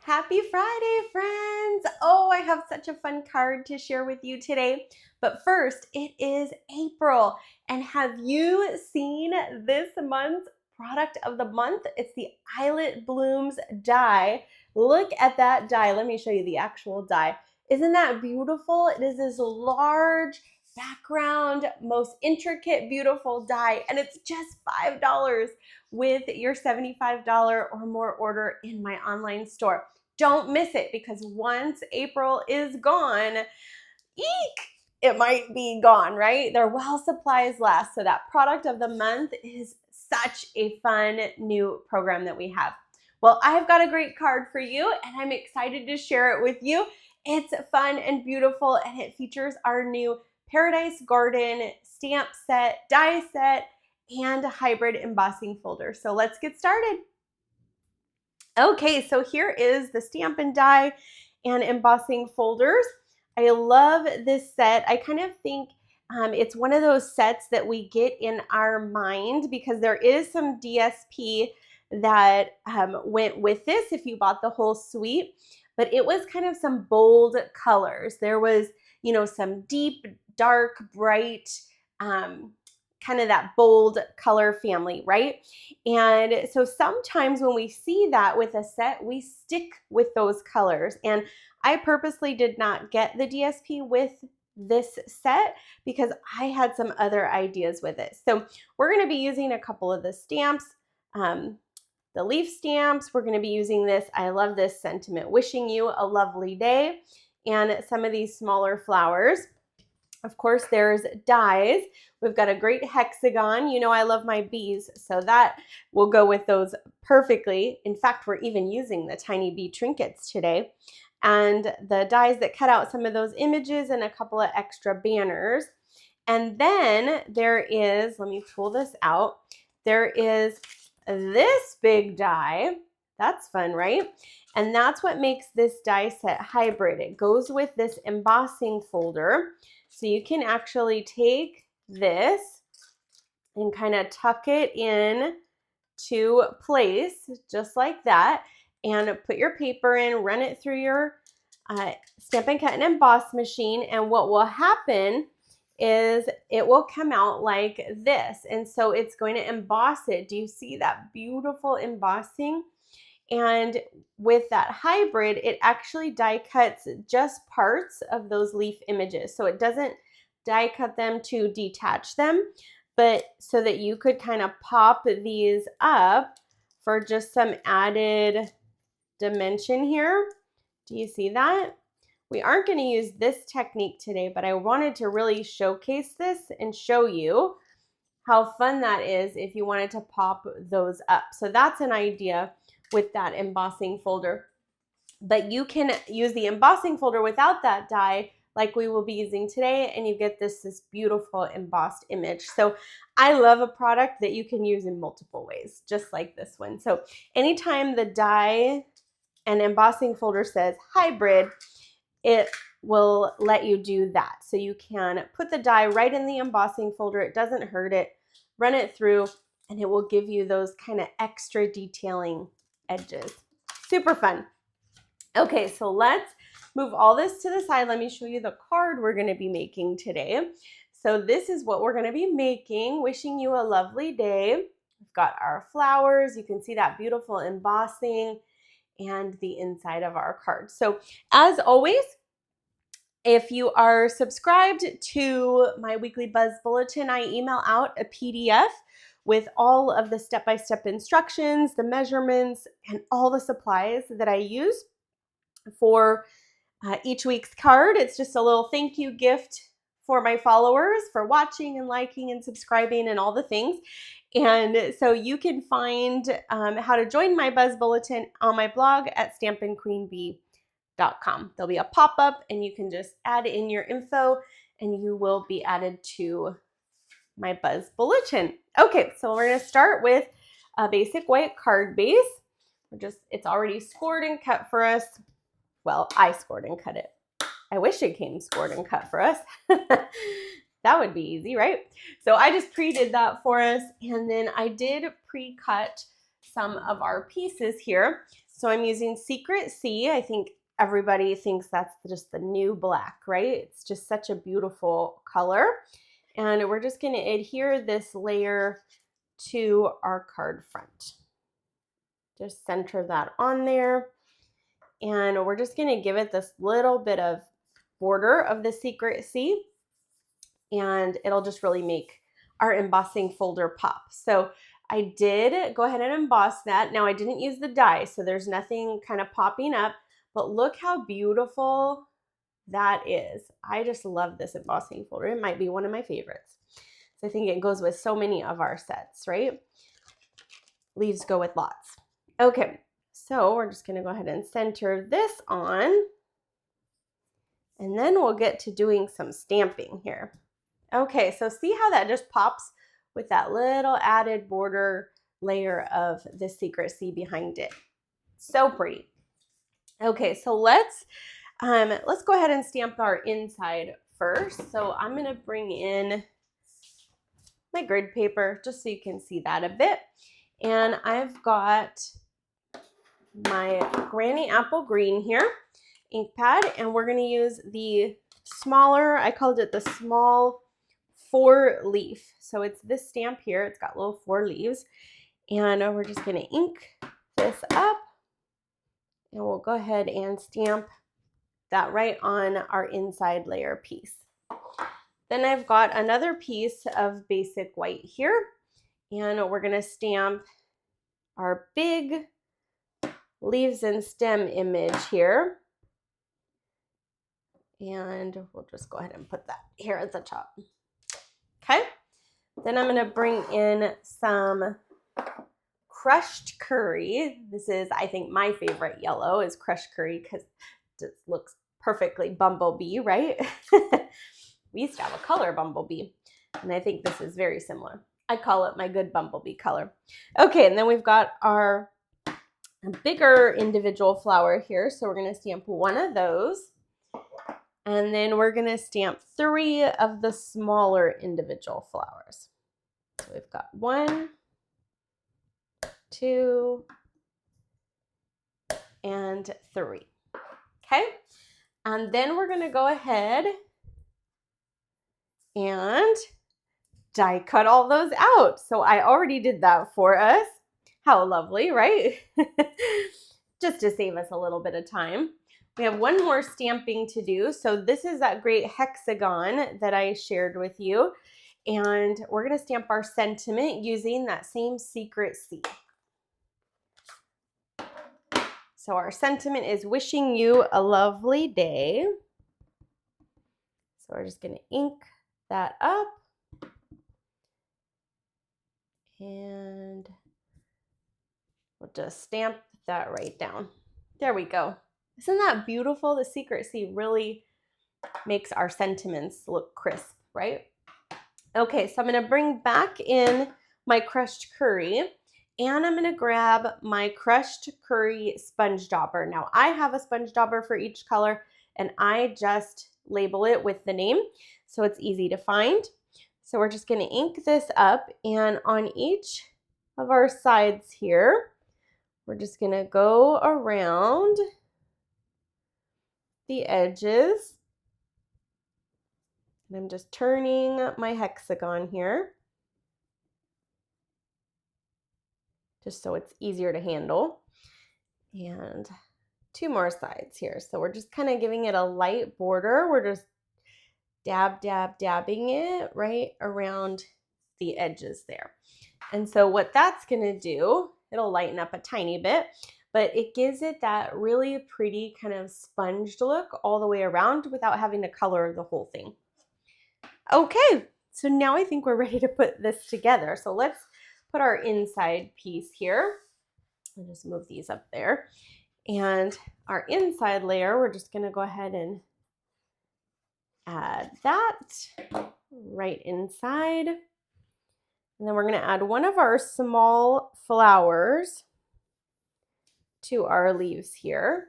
Happy Friday, friends! Oh, I have such a fun card to share with you today. But first, it is April. And have you seen this month's product of the month? It's the Eyelet Blooms die. Look at that die. Let me show you the actual die. Isn't that beautiful? It is this large background, most intricate, beautiful die, and it's just $5 with your $75 or more order in my online store. Don't miss it, because once April is gone, eek, it might be gone, right? They're while supplies last. So that product of the month is such a fun new program that we have. Well, I've got a great card for you, and I'm excited to share it with you. It's fun and beautiful, and it features our new Paradise Garden stamp set, die set, and a hybrid embossing folder. So let's get started. Okay, so here is the stamp and die and embossing folders. I love this set. I kind of think it's one of those sets that we get in our mind, because there is some DSP that went with this if you bought the whole suite, but it was kind of some bold colors. There was, some deep, dark, bright, kind of that bold color family, right? And so sometimes when we see that with a set, we stick with those colors. And I purposely did not get the DSP with this set because I had some other ideas with it. So we're going to be using a couple of the stamps, the leaf stamps. We're going to be using this. I love this sentiment, wishing you a lovely day, and some of these smaller flowers. Of course, there's dies. We've got a great hexagon. I love my bees, so that will go with those perfectly. In fact, we're even using the tiny bee trinkets today. And the dies that cut out some of those images and a couple of extra banners. And then there is, let me pull this out, there is this big die. That's fun, right? And that's what makes this die set hybrid. It goes with this embossing folder. So you can actually take this and kind of tuck it in to place just like that, and put your paper in, run it through your Stampin' Cut and Emboss machine, and what will happen is it will come out like this. And so it's going to emboss it. Do you see that beautiful embossing? And with that hybrid, it actually die cuts just parts of those leaf images. So it doesn't die cut them to detach them, but so that you could kind of pop these up for just some added dimension here. Do you see that? We aren't going to use this technique today, but I wanted to really showcase this and show you how fun that is if you wanted to pop those up. So that's an idea with that embossing folder. But you can use the embossing folder without that die like we will be using today, and you get this beautiful embossed image. So I love a product that you can use in multiple ways, just like this one. So anytime the die and embossing folder says hybrid, it will let you do that. So you can put the die right in the embossing folder. It doesn't hurt it. Run it through, and it will give you those kind of extra detailing edges. Super fun. Okay, so let's move all this to the side. Let me show you the card we're going to be making today. So this is what we're going to be making, wishing you a lovely day. We've got our flowers. You can see that beautiful embossing and the inside of our card. So as always, if you are subscribed to my weekly Buzz Bulletin, I email out a PDF with all of the step-by-step instructions, the measurements, and all the supplies that I use for each week's card. It's just a little thank you gift for my followers for watching and liking and subscribing and all the things. And so you can find how to join my Buzz Bulletin on my blog at stampinqueenbee.com. There'll be a pop-up, and you can just add in your info, and you will be added to my Buzz Bulletin. Okay, so we're going to start with a basic white card base. It's already scored and cut for us. Well, I scored and cut it. I wish it came scored and cut for us. That would be easy, right? So I just pre-did that for us, and then I did pre-cut some of our pieces here. So I'm using Secret Sea. I think everybody thinks that's just the new black, right? It's just such a beautiful color. And we're just going to adhere this layer to our card front. Just center that on there. And we're just going to give it this little bit of border of the Secret Sea. And it'll just really make our embossing folder pop. So I did go ahead and emboss that. Now I didn't use the die, so there's nothing kind of popping up, but look how beautiful that is. I just love this embossing folder. It might be one of my favorites. So I think it goes with so many of our sets, right? Leaves go with lots. Okay, so we're just gonna go ahead and center this on, and then we'll get to doing some stamping here. Okay, so see how that just pops with that little added border layer of the Secret Sea behind it. So pretty. Okay, so let's go ahead and stamp our inside first. So I'm gonna bring in my grid paper just so you can see that a bit. And I've got my Granny Apple Green here, ink pad, and we're gonna use the smaller, I called it the small 4-leaf. So it's this stamp here. It's got little 4 leaves. And we're just going to ink this up. And we'll go ahead and stamp that right on our inside layer piece. Then I've got another piece of basic white here. And we're going to stamp our big leaves and stem image here. And we'll just go ahead and put that here at the top. Okay, then I'm going to bring in some crushed curry. This is, I think, my favorite yellow is crushed curry because it looks perfectly bumblebee, right? We used to have a color bumblebee, and I think this is very similar. I call it my good bumblebee color. Okay, and then we've got our bigger individual flower here, so we're going to stamp one of those. And then we're going to stamp 3 of the smaller individual flowers. So we've got 1, 2, and 3. Okay. And then we're going to go ahead and die cut all those out. So I already did that for us. How lovely, right? Just to save us a little bit of time. We have one more stamping to do. So this is that great hexagon that I shared with you. And we're going to stamp our sentiment using that same Secret Sea. So our sentiment is wishing you a lovely day. So we're just going to ink that up. And we'll just stamp that right down. There we go. Isn't that beautiful? The Secret Sea really makes our sentiments look crisp, right? Okay, so I'm going to bring back in my crushed curry, and I'm going to grab my crushed curry sponge dauber. Now, I have a sponge dauber for each color, and I just label it with the name, so it's easy to find. So we're just going to ink this up, and on each of our sides here, we're just going to go around the edges. And I'm just turning my hexagon here, just so it's easier to handle. And 2 more sides here. So we're just kind of giving it a light border. We're just dabbing it right around the edges there. And so what that's going to do, it'll lighten up a tiny bit, but it gives it that really pretty kind of sponged look all the way around without having to color the whole thing. Okay, so now I think we're ready to put this together. So let's put our inside piece here. I'll just move these up there. And our inside layer, we're just going to go ahead and add that right inside. And then we're going to add one of our small flowers to our leaves here.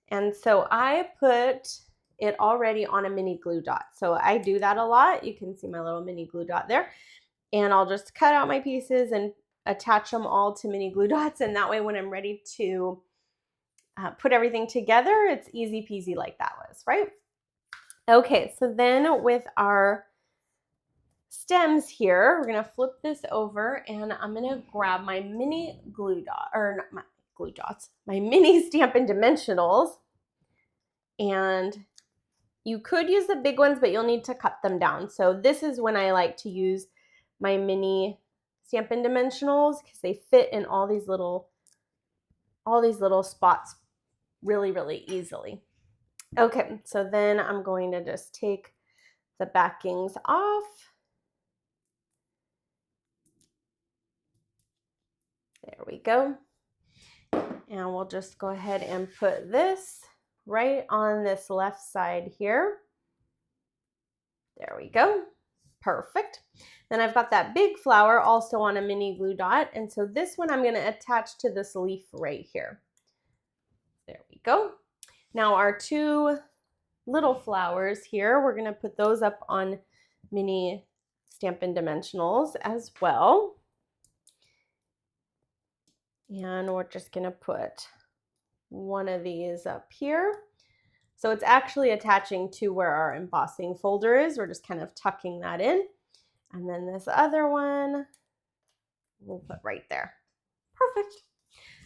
And so I put it already on a mini glue dot. So I do that a lot. You can see my little mini glue dot there. And I'll just cut out my pieces and attach them all to mini glue dots, and that way when I'm ready to put everything together, it's easy peasy like that was, right? Okay, so then with our stems here, we're gonna flip this over and I'm gonna grab my mini glue dot, or not my glue dots, my mini Stampin' Dimensionals. And you could use the big ones, but you'll need to cut them down. So this is when I like to use my mini Stampin' Dimensionals because they fit in all these little spots really, really easily. Okay, so then I'm going to just take the backings off. There we go. And we'll just go ahead and put this right on this left side here. There we go. Perfect. Then I've got that big flower also on a mini glue dot. And so this one I'm going to attach to this leaf right here. There we go. Now our two little flowers here, we're going to put those up on mini Stampin' Dimensionals as well. And we're just going to put one of these up here. So it's actually attaching to where our embossing folder is. We're just kind of tucking that in. And then this other one we'll put right there. Perfect.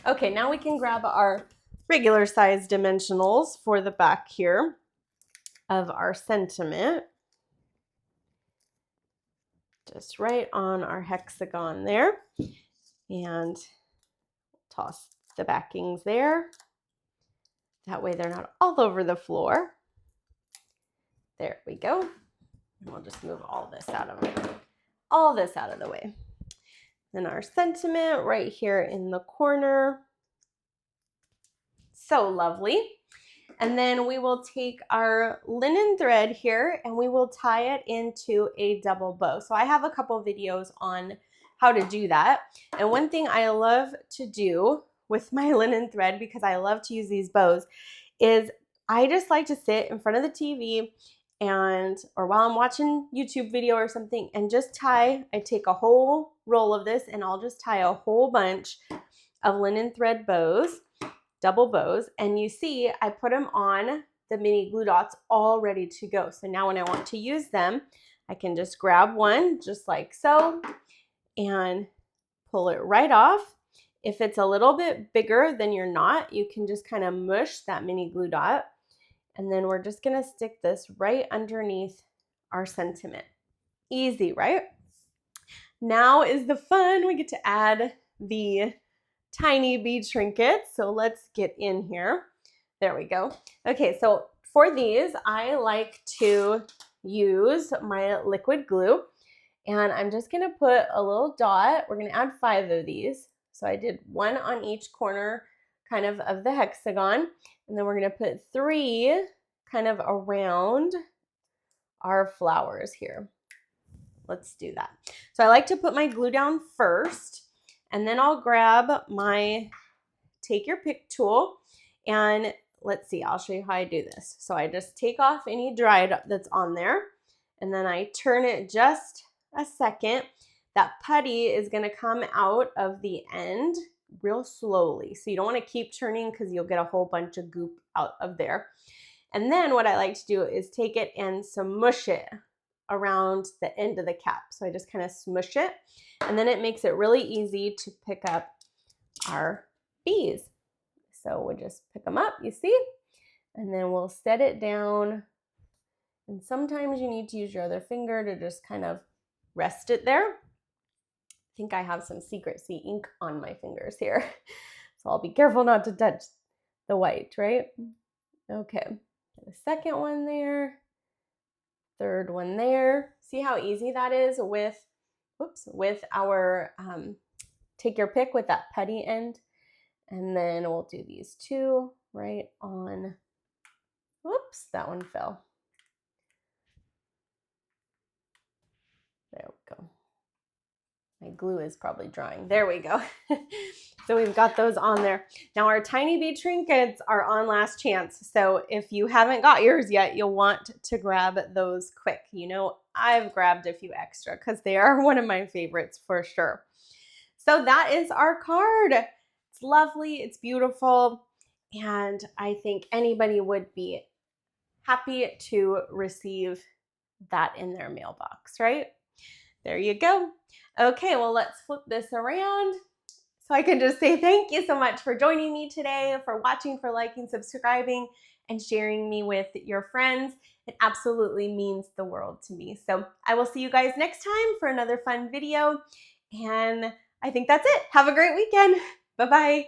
Okay, now we can grab our regular size dimensionals for the back here of our sentiment. Just right on our hexagon there. And toss the backings there. That way they're not all over the floor. There we go. And we'll just move all this out of the way. Then our sentiment right here in the corner. So lovely. And then we will take our linen thread here and we will tie it into a double bow. So I have a couple videos on how to do that. And one thing I love to do with my linen thread, because I love to use these bows, is I just like to sit in front of the TV or while I'm watching YouTube video or something and just tie. I take a whole roll of this and I'll just tie a whole bunch of linen thread bows, double bows, and you see I put them on the mini glue dots all ready to go. So now when I want to use them, I can just grab one just like so and pull it right off. If it's a little bit bigger than your knot, you can just kind of mush that mini glue dot. And then we're just going to stick this right underneath our sentiment. Easy, right? Now is the fun. We get to add the tiny bead trinkets. So let's get in here. There we go. Okay, so for these, I like to use my liquid glue. And I'm just going to put a little dot. We're going to add 5 of these. So I did 1 on each corner kind of the hexagon. And then we're going to put 3 kind of around our flowers here. Let's do that. So I like to put my glue down first. And then I'll grab my take your pick tool. And let's see, I'll show you how I do this. So I just take off any dried that's on there. And then I turn it just a second. That putty is going to come out of the end real slowly. So you don't want to keep turning because you'll get a whole bunch of goop out of there. And then what I like to do is take it and smush it around the end of the cap. So I just kind of smush it, and then it makes it really easy to pick up our bees. So we'll just pick them up, you see, and then we'll set it down. And sometimes you need to use your other finger to just kind of rest it there. I think I have some Secret-C ink on my fingers here. So I'll be careful not to touch the white, right? Okay, the second one there, third one there. See how easy that is with our take your pick with that putty end. And then we'll do these 2 right on, whoops, that one fell. There we go. My glue is probably drying. There we go. So we've got those on there. Now our tiny bead trinkets are on last chance. So if you haven't got yours yet, you'll want to grab those quick. You know, I've grabbed a few extra because they are one of my favorites for sure. So that is our card. It's lovely, it's beautiful, and I think anybody would be happy to receive that in their mailbox, right? There you go. Okay, well, let's flip this around. So I can just say thank you so much for joining me today, for watching, for liking, subscribing, and sharing me with your friends. It absolutely means the world to me. So I will see you guys next time for another fun video. And I think that's it. Have a great weekend. Bye-bye.